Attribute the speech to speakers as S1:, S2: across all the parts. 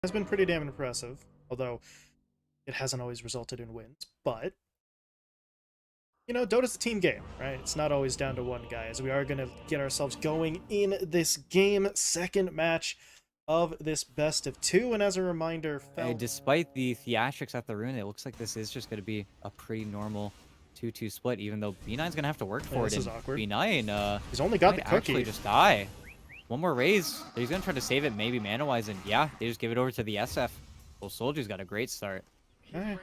S1: has been pretty damn impressive, although it hasn't always resulted in wins. But, you know, Dota's a team game, right? It's not always down to one guy, as we are going to get ourselves going in this game, second match of this best of two. And as a reminder,
S2: Despite the theatrics at the rune, it looks like this is just going to be a pretty normal 2-2 split, even though B9's going to have to work for it.
S1: This is
S2: And
S1: awkward.
S2: B9
S1: He's only got the
S2: might
S1: cookie.
S2: actually just die. One more raise. He's going to try to save it, maybe mana-wise, and yeah, they just give it over to the SF. Well, Soldier's got a great start.
S1: Right.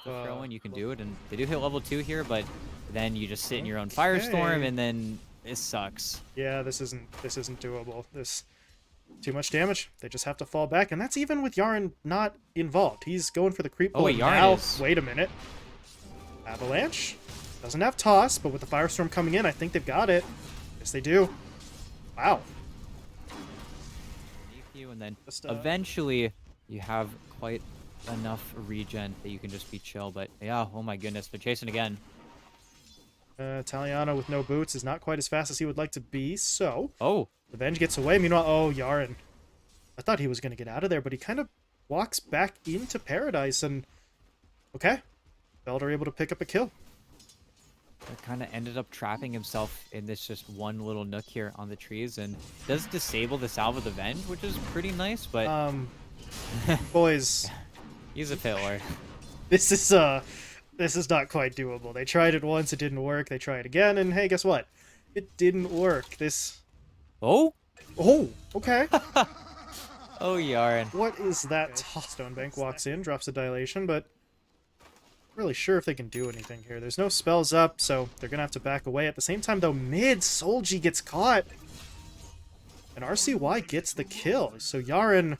S2: Throw in, you can do it, and they do hit level 2 here, but then you just sit in your own Firestorm, and then this sucks.
S1: Yeah, this isn't doable. This too much damage. They just have to fall back, and that's even with Yaren not involved. He's going for the creep.
S2: Oh, wait, Yaren
S1: now.
S2: is...
S1: Wait a minute. Avalanche doesn't have toss, but with the Firestorm coming in, I think they've got it. Yes, they do. Wow.
S2: And then eventually you have quite enough regen that you can just be chill. But yeah, oh my goodness, they're chasing again.
S1: Italiano with no boots is not quite as fast as he would like to be, so
S2: oh,
S1: Revenge gets away. Meanwhile, oh, Yaren. I thought he was going to get out of there, but he kind of walks back into Paradise, and okay, Veld are able to pick up a kill.
S2: Kind of ended up trapping himself in this just one little nook here on the trees, and does disable the Salve of the Venge, which is pretty nice, but
S1: boys,
S2: he's a failure.
S1: This is not quite doable. They tried it once, it didn't work. They tried again, and hey, guess what? It didn't work.
S2: Oh,
S1: okay.
S2: Oh, Yaren.
S1: What is that? Stonebank walks in, drops a dilation, but really sure if they can do anything here. There's no spells up, so they're gonna have to back away. At the same time, though, mid Solji gets caught, and RCY gets the kill. So Yaren,
S2: and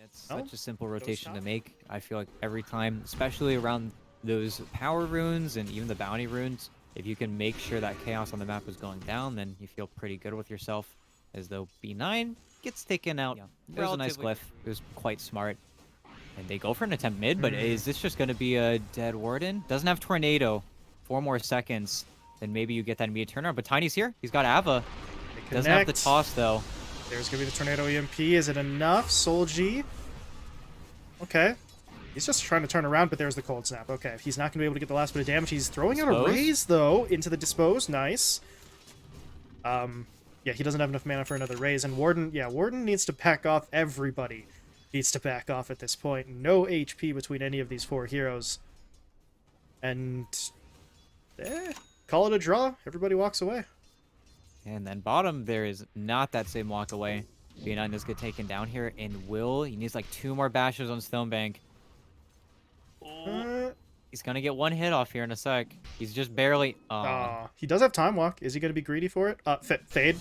S2: it's such a simple rotation to make. I feel like every time, especially around those power runes and even the bounty runes, if you can make sure that chaos on the map is going down, then you feel pretty good with yourself. As though B9 gets taken out. Yeah, it was a nice glyph. It was quite smart. And they go for an attempt mid, but is this just going to be a dead Warden? Doesn't have Tornado. 4 more seconds. Then maybe you get that immediate turnaround. But Tiny's here. He's got Ava. Doesn't have the toss, though.
S1: There's going to be the Tornado EMP. Is it enough? Solji. Okay. He's just trying to turn around, but there's the Cold Snap. Okay, he's not going to be able to get the last bit of damage. He's throwing out a raise, though, into the Dispose. Nice. Yeah, he doesn't have enough mana for another raise. And Warden, yeah, Warden needs to back off. Everybody needs to back off at this point. No HP between any of these 4 heroes. And call it a draw. Everybody walks away.
S2: And then bottom, there is not that same walk away. B9 does get taken down here, and he needs like 2 more bashes on Stonebank. He's gonna get 1 hit off here in a sec. He's just barely.
S1: He does have time walk. Is he gonna be greedy for it? Fade.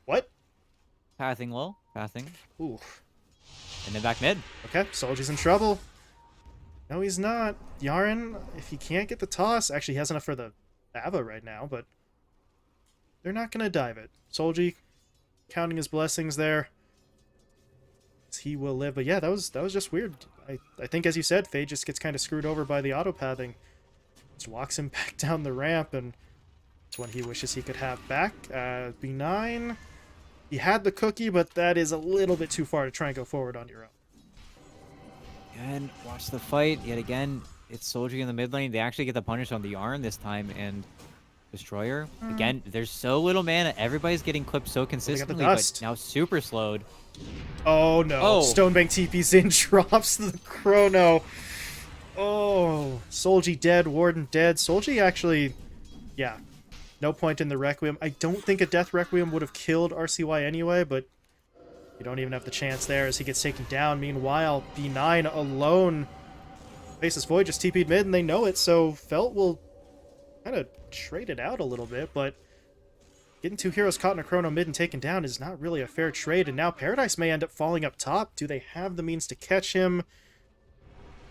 S1: What?
S2: Pathing low. Pathing.
S1: Ooh.
S2: And then back mid.
S1: Okay, Soldier's in trouble. No, he's not. Yaren, if he can't get the toss, actually he has enough for the Ava right now, but they're not gonna dive it. Solji counting his blessings there. He will live, but yeah, that was just weird. I think, as you said, Fade just gets kind of screwed over by the auto-pathing. Just walks him back down the ramp, and it's one he wishes he could have back. B9, he had the cookie, but that is a little bit too far to try and go forward on your own.
S2: And watch the fight yet again. It's Soldier in the mid lane. They actually get the punish on the Yarn this time, and Destroyer. Again, there's so little mana. Everybody's getting clipped so consistently, but now super slowed.
S1: Oh no. Oh. Stonebank TP's in, drops the Chrono. Oh, Solji dead, Warden dead. Solji actually, yeah, no point in the Requiem. I don't think a Death Requiem would have killed RCY anyway, but you don't even have the chance there as he gets taken down. Meanwhile, B9 alone faces Void, just TP'd mid, and they know it, so Felt will kind of trade it out a little bit, but getting 2 heroes caught in a Chrono mid and taken down is not really a fair trade, and now Paradise may end up falling up top. Do they have the means to catch him?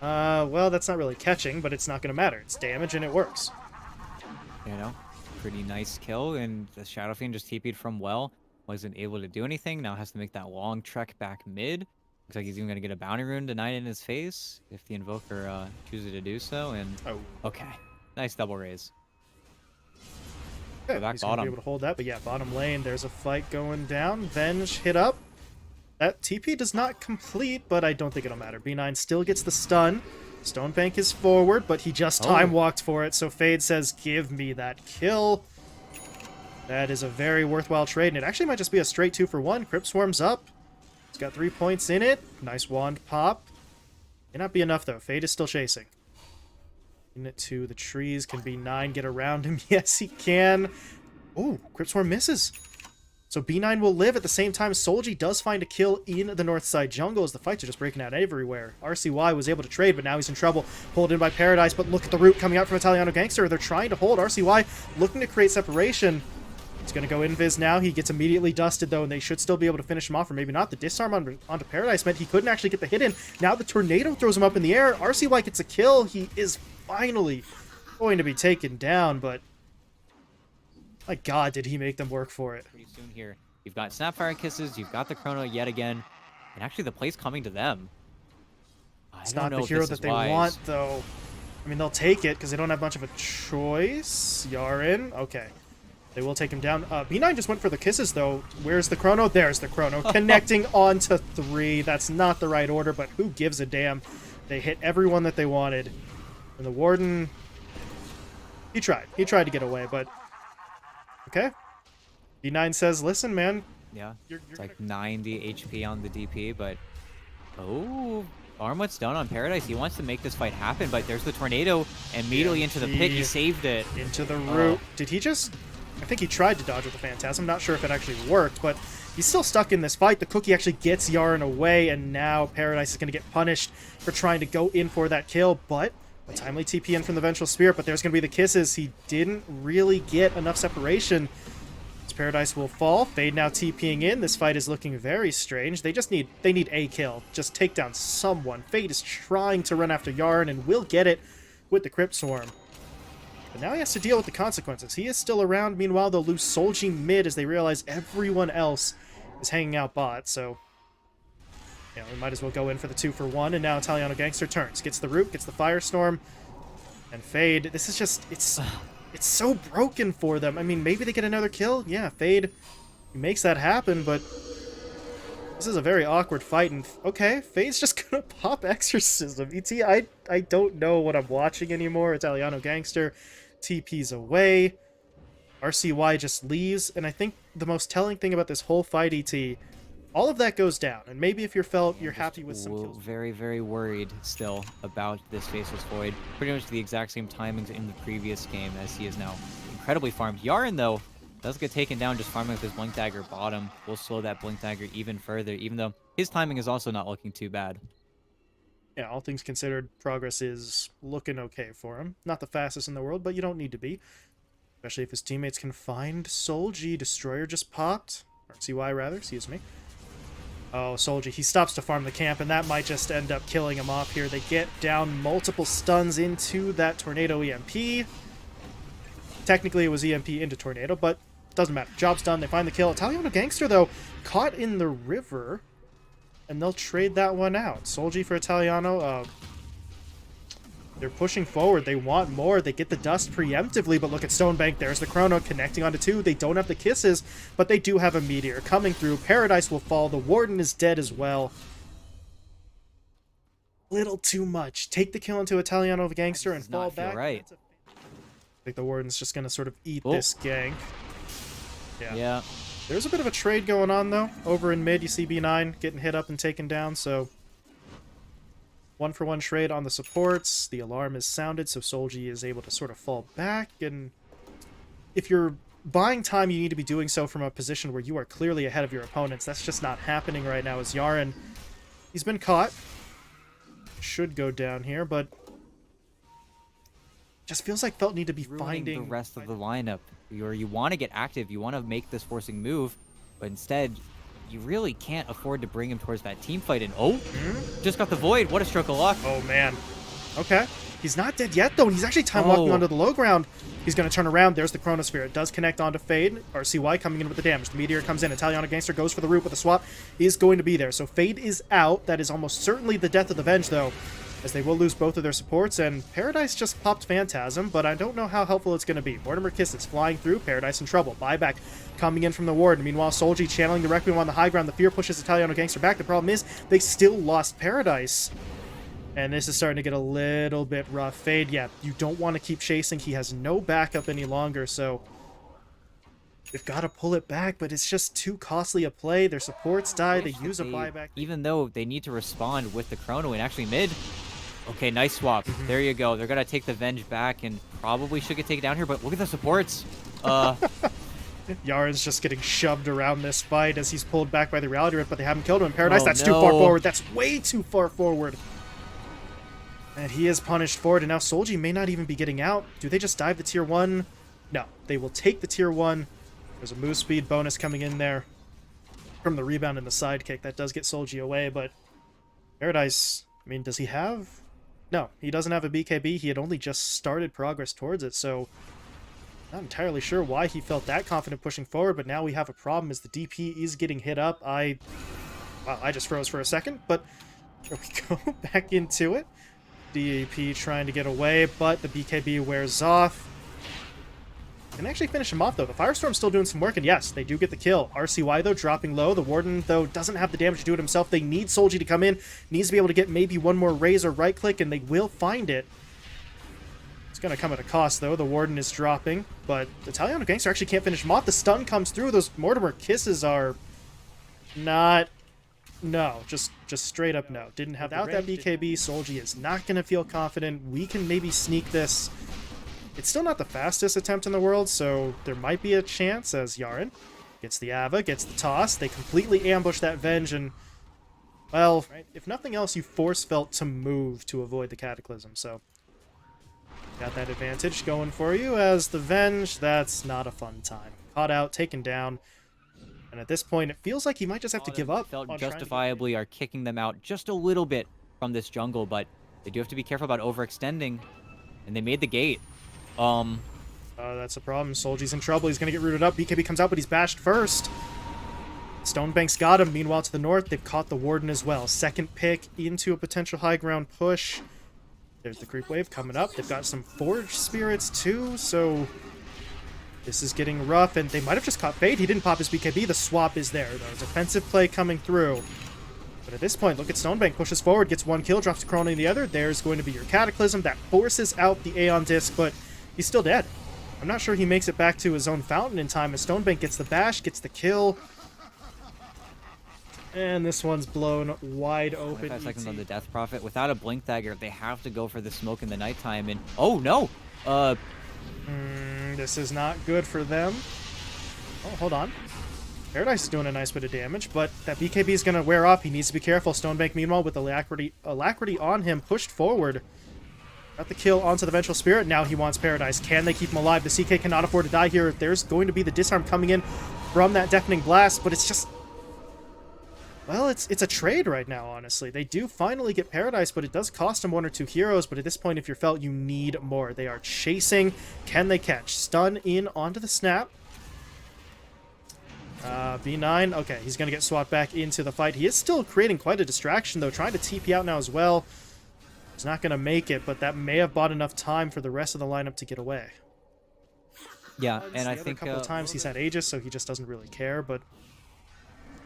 S1: Well, that's not really catching, but it's not going to matter. It's damage, and it works.
S2: You know, pretty nice kill, and the Shadow Fiend just TP'd from well. Wasn't able to do anything. Now has to make that long trek back mid. Looks like he's even going to get a bounty rune denied in his face if the Invoker chooses to do so, and okay. Nice double raise. for back
S1: he's gonna be
S2: bottom.
S1: able to hold that, but yeah, bottom lane, there's a fight going down. Venge hit up. That TP does not complete, but I don't think it'll matter. B9 still gets the stun. Stonebank is forward, but he just time-walked for it, so Fade says, give me that kill. That is a very worthwhile trade, and it actually might just be a straight 2-for-1. Crypt Swarm's up. It's got 3 points in it. Nice wand pop. May not be enough, though. Fade is still chasing. In it to the trees. Can B9 get around him? Yes, he can. Ooh, Crypt Swarm misses. So B9 will live at the same time. Solji does find a kill in the north side jungle as the fights are just breaking out everywhere. RCY was able to trade, but now he's in trouble. Pulled in by Paradise, but look at the root coming out from Italiano Gangster. They're trying to hold. RCY looking to create separation. He's going to go invis now. He gets immediately dusted, though, and they should still be able to finish him off, or maybe not. The disarm onto Paradise meant he couldn't actually get the hit in. Now the tornado throws him up in the air. RCY gets a kill. He is finally going to be taken down, but my god, did he make them work for it.
S2: Pretty soon here. You've got Snapfire Kisses, you've got the Chrono yet again, and actually the play's coming to them.
S1: It's not the hero that they want, though. I mean, they'll take it because they don't have much of a choice. Yaren, okay. They will take him down. B9 just went for the kisses, though. Where's the Chrono? There's the Chrono. Connecting onto 3. That's not the right order, but who gives a damn? They hit everyone that they wanted. And the Warden, he tried. He tried to get away, but okay. B9 says, listen, man.
S2: Yeah, it's like 90 HP on the DP, but oh, Armwhat's done on Paradise. He wants to make this fight happen, but there's the tornado immediately into the pit. He saved it.
S1: Into the root. Did he just... I think he tried to dodge with the Phantasm. I'm not sure if it actually worked, but he's still stuck in this fight. The Cookie actually gets Yaren away, and now Paradise is going to get punished for trying to go in for that kill, but a timely TP in from the Vengeful Spirit, but there's going to be the kisses. He didn't really get enough separation. This Paradise will fall. Fade now TPing in. This fight is looking very strange. They need a kill. Just take down someone. Fade is trying to run after Yaren and will get it with the Crypt Swarm. But now he has to deal with the consequences. He is still around. Meanwhile, they'll lose Solji mid as they realize everyone else is hanging out bot. So, yeah, we might as well go in for the 2-for-1. And now Italiano Gangster turns. Gets the root, gets the Firestorm. And Fade, this is just, it's so broken for them. I mean, maybe they get another kill. Yeah, Fade, he makes that happen, but this is a very awkward fight. And okay, Fade's just gonna pop Exorcism. ET, I don't know what I'm watching anymore. Italiano Gangster TP's away. RCY just leaves. And I think the most telling thing about this whole fight, ET, all of that goes down. And maybe if you're happy with some kills.
S2: Very, very worried still about this Faceless Void. Pretty much the exact same timings in the previous game as he is now incredibly farmed. Yaren, though, does get taken down just farming with his Blink Dagger bottom. Will slow that Blink Dagger even further, even though his timing is also not looking too bad.
S1: Yeah, all things considered, progress is looking okay for him. Not the fastest in the world, but you don't need to be. Especially if his teammates can find Solji. Destroyer just popped. Or CY, rather. Excuse me. Oh, Solji. He stops to farm the camp, and that might just end up killing him off here. They get down multiple stuns into that Tornado EMP. Technically, it was EMP into Tornado, but doesn't matter. Job's done. They find the kill. Italiano Gangster, though, caught in the river. And they'll trade that one out. Solji for Italiano. They're pushing forward. They want more. They get the dust preemptively, but look at Stonebank. There's the Chrono connecting onto 2. They don't have the kisses, but they do have a Meteor coming through. Paradise will fall. The Warden is dead as well. Little too much. Take the kill into Italiano Gangster and fall back.
S2: Right.
S1: I think the Warden's just going to sort of eat this gank.
S2: Yeah.
S1: There's a bit of a trade going on, though. Over in mid, you see B9 getting hit up and taken down, so 1-for-1 trade on the supports. The alarm is sounded, so Solji is able to sort of fall back, and if you're buying time, you need to be doing so from a position where you are clearly ahead of your opponents. That's just not happening right now as Yaren, he's been caught. Should go down here, but just feels like Felt need to be finding
S2: the rest of the lineup. You want to get active, you want to make this forcing move, but instead, you really can't afford to bring him towards that team fight. And just got the Void. What a stroke of luck.
S1: Oh, man. Okay. He's not dead yet, though. He's actually time walking onto the low ground. He's going to turn around. There's the Chronosphere. It does connect onto Fade. RCY coming in with the damage. The Meteor comes in. Italiano Gangster goes for the root with a swap. He is going to be there. So Fade is out. That is almost certainly the death of the Venge, though. as they will lose both of their supports, and Paradise just popped Phantasm, but I don't know how helpful it's going to be. Mortimer Kisses flying through, Paradise in trouble. Buyback coming in from the Warden. Meanwhile, Solji channeling the Requiem on the high ground. The Fear pushes Italiano Gangster back. The problem is they still lost Paradise. And this is starting to get a little bit rough. Fade, yeah, you don't want to keep chasing. He has no backup any longer, so they've got to pull it back, but it's just too costly a play. Their supports die. They use a buyback.
S2: Even though they need to respond with the Chrono and actually mid. Okay, nice swap. There you go. They're going to take the Venge back and probably should get taken down here, but look at the supports.
S1: Yaren's just getting shoved around this fight as he's pulled back by the Reality Rift, but they haven't killed him in Paradise. That's too far forward. That's way too far forward. And he is punished for it, and now Solji may not even be getting out. Do they just dive the tier 1? No, they will take the tier 1. There's a move speed bonus coming in there from the rebound and the sidekick. That does get Solji away, but Paradise, I mean, does he have... No, he doesn't have a BKB. He had only just started progress towards it, so not entirely sure why he felt that confident pushing forward, but now we have a problem as the DP is getting hit up. Wow, I just froze for a second, but there we go, back into it. DAP trying to get away, but the BKB wears off. Can actually finish him off, though. The Firestorm's still doing some work, and yes, they do get the kill. RCY, though, dropping low. The Warden, though, doesn't have the damage to do it himself. They need Solji to come in. Needs to be able to get maybe one more raise or right-click, and they will find it. It's going to come at a cost, though. The Warden is dropping, but the Italiano Gangster actually can't finish him off. The stun comes through. Those Mortimer Kisses are not... No, just straight up no. Didn't have without that BKB. Solji is not going to feel confident. We can maybe sneak this. It's still not the fastest attempt in the world, so there might be a chance as Yaren gets the Ava, gets the toss. They completely ambush that Venge, and, well, if nothing else, you force Felt to move to avoid the Cataclysm, so got that advantage going for you as the Venge. That's not a fun time. Caught out, taken down. And at this point, it feels like he might just have to give up.
S2: Felt justifiably are kicking them out just a little bit from this jungle, but they do have to be careful about overextending. And they made the gate.
S1: That's a problem. Solji's in trouble. He's going to get rooted up. BKB comes out, but he's bashed first. Stonebank's got him. Meanwhile, to the north, they've caught the Warden as well. Second pick into a potential high ground push. There's the creep wave coming up. They've got some Forge Spirits, too, so... This is getting rough, and they might have just caught Fade. He didn't pop his BKB. The swap is there, though. Defensive play coming through. But at this point, look at Stonebank. Pushes forward, gets one kill, drops a Chrono in the other. There's going to be your Cataclysm. That forces out the Aeon Disc, but he's still dead. I'm not sure he makes it back to his own fountain in time as Stonebank gets the bash, gets the kill. And this one's blown wide open.
S2: 5 seconds on the Death Prophet. Without a Blink Dagger, they have to go for the smoke in the nighttime, and... Oh, no!
S1: This is not good for them. Oh, hold on. Paradise is doing a nice bit of damage, but that BKB is going to wear off. He needs to be careful. Stonebank, meanwhile, with Alacrity on him, pushed forward. Got the kill onto the Vengeful Spirit. Now he wants Paradise. Can they keep him alive? The CK cannot afford to die here. There's going to be the disarm coming in from that Deafening Blast, but it's just... Well, it's a trade right now, honestly. They do finally get Paradise, but it does cost them 1 or 2 heroes, but at this point, if you're Felt, you need more. They are chasing. Can they catch? Stun in onto the snap. B9. Okay, he's going to get swapped back into the fight. He is still creating quite a distraction, though, trying to TP out now as well. He's not going to make it, but that may have bought enough time for the rest of the lineup to get away.
S2: Yeah, and I think...
S1: a couple of times he's had Aegis, so he just doesn't really care, but...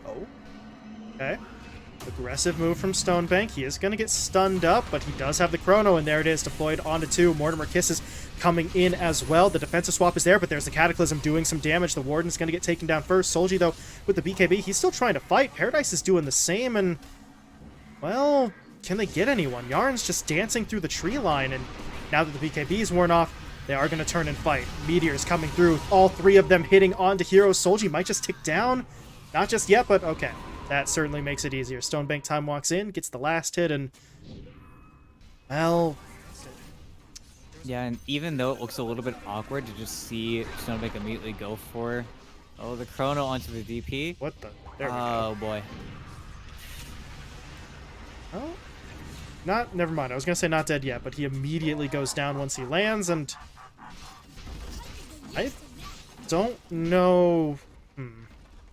S1: Oh. Okay. Aggressive move from Stonebank. He is going to get stunned up, but he does have the Chrono, and there it is, deployed onto 2. Mortimer Kisses coming in as well. The defensive swap is there, but there's the Cataclysm doing some damage. The Warden's going to get taken down first. Solji, though, with the BKB, he's still trying to fight. Paradise is doing the same, and, well, can they get anyone? Yarn's just dancing through the tree line, and now that the BKB is worn off, they are going to turn and fight. Meteors coming through, all 3 of them hitting onto heroes. Solji might just tick down. Not just yet, but okay. That certainly makes it easier. Stonebank time walks in, gets the last hit, and... Well...
S2: Yeah, and even though it looks a little bit awkward to just see Stonebank immediately go for... Oh, the Chrono onto the DP.
S1: What the... There we go.
S2: Oh, boy.
S1: Oh. Not... Never mind. I was going to say not dead yet, but he immediately goes down once he lands, and... I don't know...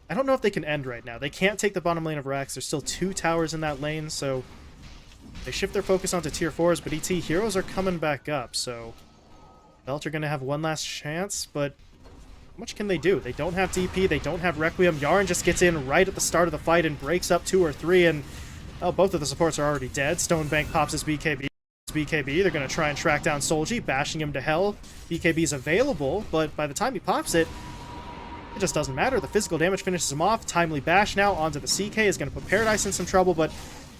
S1: I don't know if they can end right now. They can't take the bottom lane of Rax. There's still 2 towers in that lane, so They shift their focus onto tier 4s, but ET heroes are coming back up, so Belt are going to have one last chance, but how much can they do? They don't have DP, they don't have Requiem. Yarn just gets in right at the start of the fight and breaks up 2 or 3, and both of the supports are already dead. Stonebank pops his BKB. They're going to try and track down Solji, bashing him to hell. BKB is available, but by the time he pops it, it just doesn't matter. The physical damage finishes him off. Timely bash now onto the CK is going to put Paradise in some trouble, but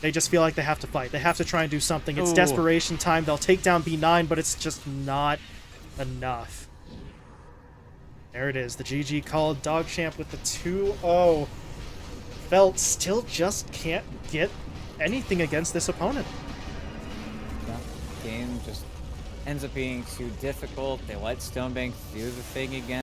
S1: they just feel like they have to fight. They have to try and do something. It's desperation time. They'll take down B9, but it's just not enough. There it is. The GG called. DOGCHAMP with the 2-0. Felt still just can't get anything against this opponent.
S2: Yeah, game just ends up being too difficult. They let Stonebank do the thing again.